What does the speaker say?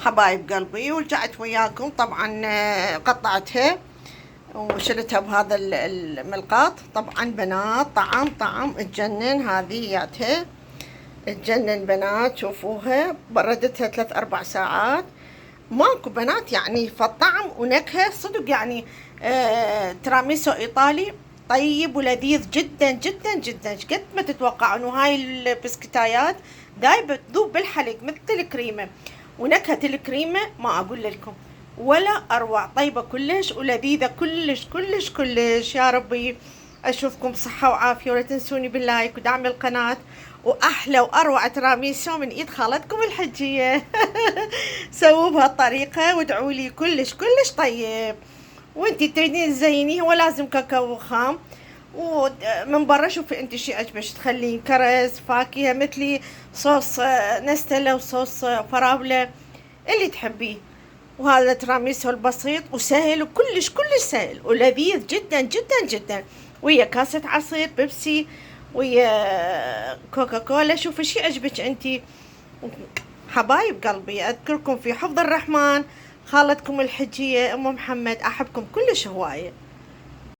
حبايب قلبي، ورجعت وياكم طبعا. قطعتها وشلتها بهذا الملقاط. طبعا بنات طعم تجنن، هذياتها تجنن بنات. شوفوها بردتها 3 4 ساعات، ماكو بنات يعني. فالطعم ونكهة صدق يعني. تراميسو ايطالي طيب ولذيذ جدا جدا جدا. قد ما تتوقعون. وهاي البسكتايات دايبة تذوب بالحليب مثل الكريمة، ونكهة الكريمة ما اقول لكم ولا اروع. طيبة كلش ولذيذة كلش كلش كلش. يا ربي اشوفكم صحة وعافية، ولا تنسوني باللايك ودعم القناة. واحلى واروع تراميسو من ايد خالتكم الحجية. سووا بهالطريقة وادعوا لي. كلش كلش طيب. وانتي تريدين تزينيه، هو لازم كاكاو خام. ومن برا شوفي انتي شي عجبك تخلين كرز فاكهة مثلي، صوص نستلة وصوص فراولة اللي تحبيه. وهذا تراميسو البسيط وسهل وكلش كلش سهل ولذيذ جدا جدا جدا. ويا كاسة عصير بيبسي، ويا كوكا كولا. شوفي شي عجبك انتي. حبايب قلبي أذكركم في حفظ الرحمن، خالتكم الحجية أم محمد. أحبكم كلش هواية.